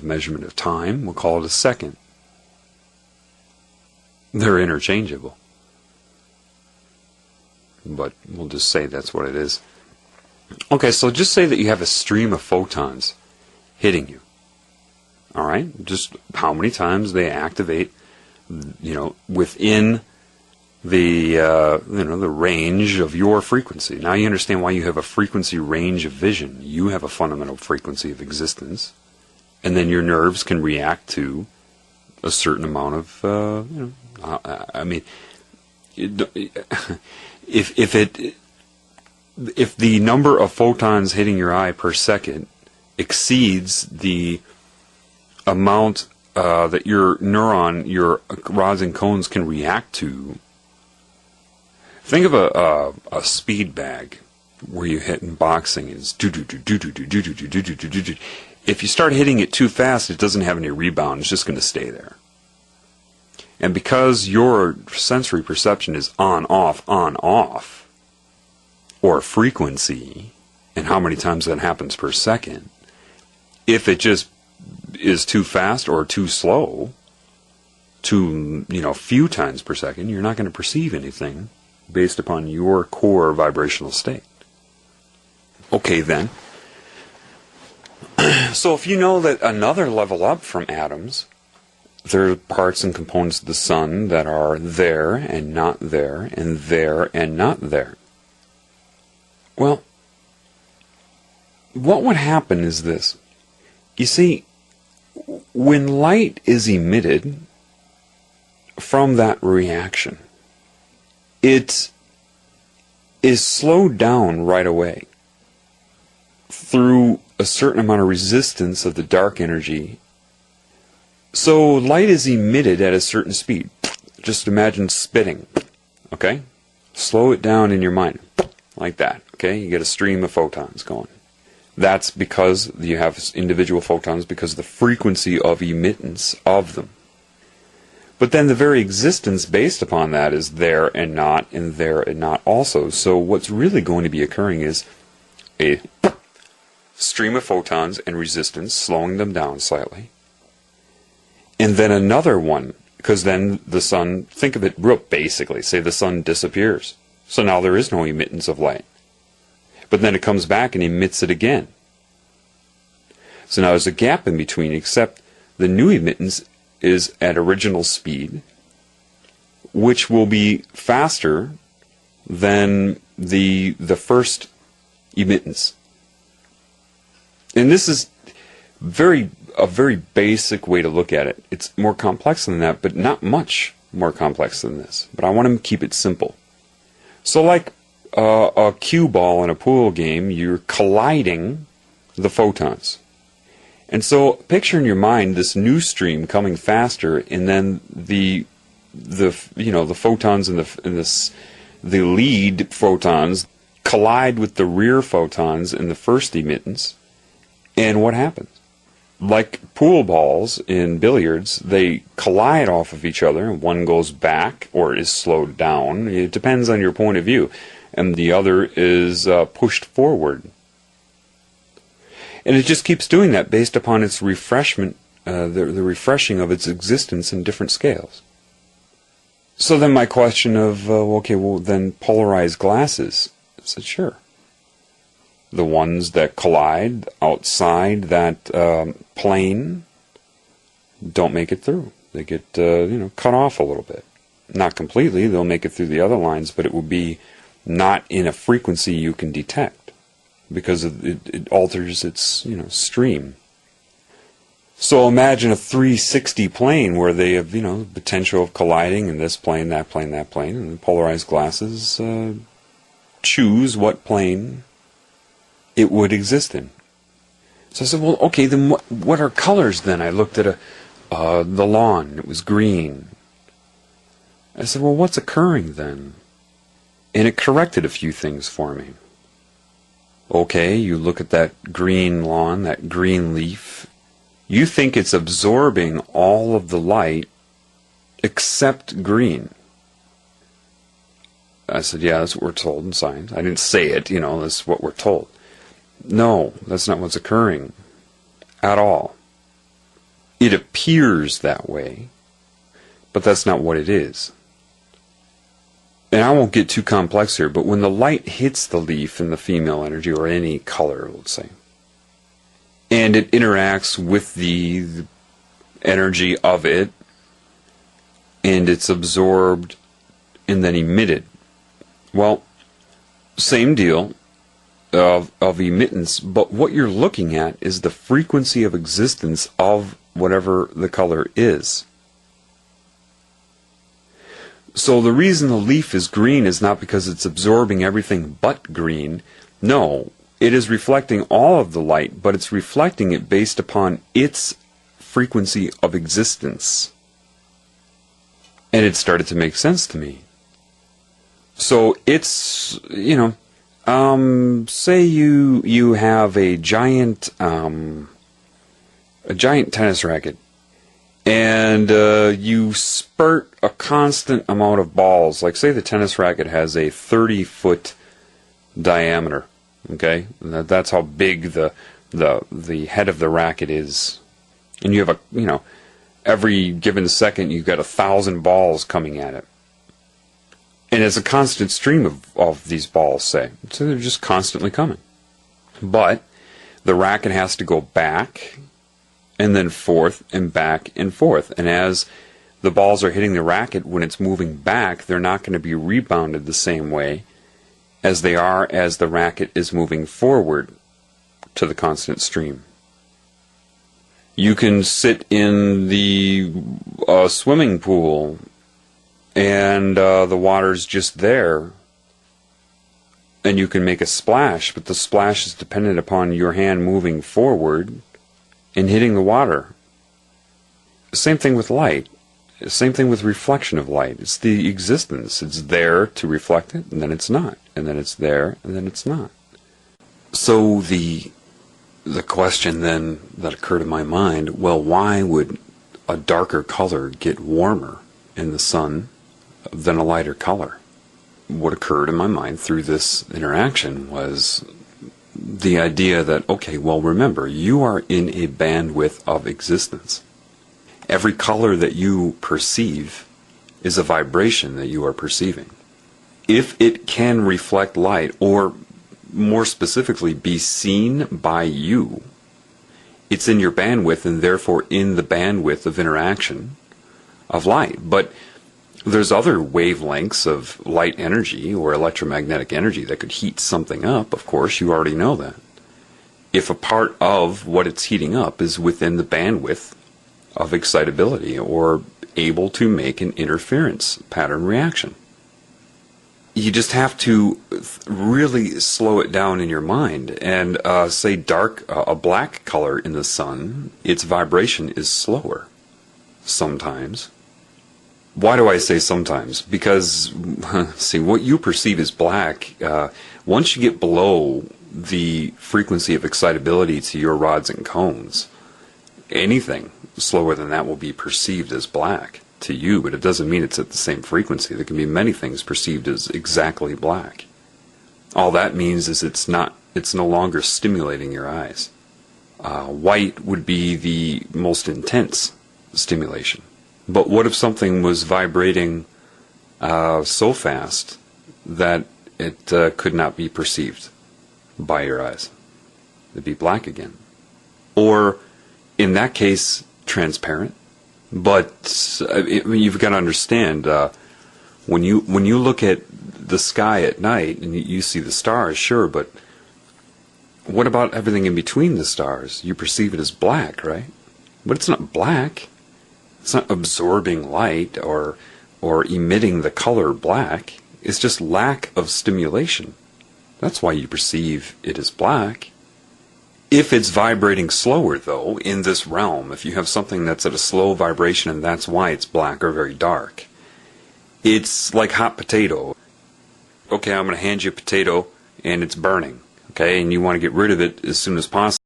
measurement of time, we'll call it a second. They're interchangeable, but we'll just say that's what it is. Okay, so just say that you have a stream of photons hitting you. All right, just how many times they activate, within the the range of your frequency. Now you understand why you have a frequency range of vision. You have a fundamental frequency of existence, and then your nerves can react to a certain amount of if the number of photons hitting your eye per second exceeds the amount that your rods and cones can react to. Think of a speed bag where you hit in boxing is do do do do do do do do do do do do. If you start hitting it too fast, it doesn't have any rebound. It's just going to stay there. And because your sensory perception is on, off, or frequency, and how many times that happens per second, if it just is too fast or too slow, few times per second, you're not going to perceive anything based upon your core vibrational state. Okay, then. So if you know that another level up from atoms, there are parts and components of the sun that are there and not there, and there and not there. Well, what would happen is this. You see, when light is emitted from that reaction, it is slowed down right away through a certain amount of resistance of the dark energy. So light is emitted at a certain speed. Just imagine spitting, okay? Slow it down in your mind, like that, okay? You get a stream of photons going. That's because you have individual photons because of the frequency of emittance of them. But then the very existence based upon that is there and there and not also. So what's really going to be occurring is a stream of photons and resistance, slowing them down slightly. And then another one, because then the sun, think of it real basically, say the sun disappears. So now there is no emittance of light. But then it comes back and emits it again. So now there's a gap in between, except the new emittance is at original speed, which will be faster than the first emittance. And this is a very basic way to look at it. It's more complex than that, but not much more complex than this. But I want to keep it simple. So like a cue ball in a pool game, you're colliding the photons. And so picture in your mind this new stream coming faster, and then the photons and the lead photons collide with the rear photons in the first emittance. And what happens? Like pool balls in billiards, they collide off of each other, and one goes back or is slowed down. It depends on your point of view. And the other is pushed forward. And it just keeps doing that based upon its refreshment, the refreshing of its existence in different scales. So then my question of, then polarized glasses. I said, sure. The ones that collide outside that plane don't make it through. They get cut off a little bit. Not completely. They'll make it through the other lines, but it will be not in a frequency you can detect because it alters its stream. So imagine a 360 plane where they have potential of colliding in this plane, that plane, that plane, and the polarized glasses choose what plane it would exist in. So I said, well, okay, then what are colors then? I looked at the lawn. It was green. I said, well, what's occurring then? And it corrected a few things for me. Okay, you look at that green lawn, that green leaf. You think it's absorbing all of the light except green. I said, yeah, that's what we're told in science. I didn't say it, that's what we're told. No, that's not what's occurring at all. appears that way, but that's not what it is. And I won't get too complex here, but when the light hits the leaf in the female energy, or any color, let's say, and it interacts with the energy of it, and it's absorbed and then emitted. Well, same deal of emittance, but what you're looking at is the frequency of existence of whatever the color is. So the reason the leaf is green is not because it's absorbing everything but green. No, it is reflecting all of the light, but it's reflecting it based upon its frequency of existence. And it started to make sense to me. So it's, say you have a giant tennis racket, and you spurt a constant amount of balls. Like, say the tennis racket has a 30-foot diameter. Okay, that's how big the head of the racket is, and you have every given second you've got 1,000 balls coming at it, and it's a constant stream of these balls, say, so they're just constantly coming. But the racket has to go back and then forth and back and forth, and as the balls are hitting the racket, when it's moving back, they're not going to be rebounded the same way as they are as the racket is moving forward to the constant stream. You can sit in the swimming pool and the water's just there, and you can make a splash, but the splash is dependent upon your hand moving forward and hitting the water. Same thing with light. Same thing with reflection of light. It's the existence. It's there to reflect it, and then it's not. And then it's there, and then it's not. So the question then that occurred in my mind, well, why would a darker color get warmer in the sun than a lighter color? What occurred in my mind through this interaction was the idea that, okay, well, remember, you are in a bandwidth of existence. Every color that you perceive is a vibration that you are perceiving. If it can reflect light, or more specifically, be seen by you, it's in your bandwidth and therefore in the bandwidth of interaction of light. But there's other wavelengths of light energy or electromagnetic energy that could heat something up, of course, you already know that. If a part of what it's heating up is within the bandwidth of excitability or able to make an interference pattern reaction. You just have to really slow it down in your mind and say a black color in the sun, its vibration is slower sometimes. Why do I say sometimes? Because, see, what you perceive as black, once you get below the frequency of excitability to your rods and cones, anything slower than that will be perceived as black to you, but it doesn't mean it's at the same frequency. There can be many things perceived as exactly black. All that means is it's no longer stimulating your eyes. White would be the most intense stimulation. But what if something was vibrating so fast that it could not be perceived by your eyes? It'd be black again. Or, in that case, transparent. But you've got to understand, when you look at the sky at night and you see the stars, sure, but what about everything in between the stars? You perceive it as black, right? But it's not black. It's not absorbing light or emitting the color black. It's just lack of stimulation. That's why you perceive it as black. If it's vibrating slower, though, in this realm, if you have something that's at a slow vibration and that's why it's black or very dark, it's like hot potato. Okay, I'm going to hand you a potato and it's burning, okay, and you want to get rid of it as soon as possible.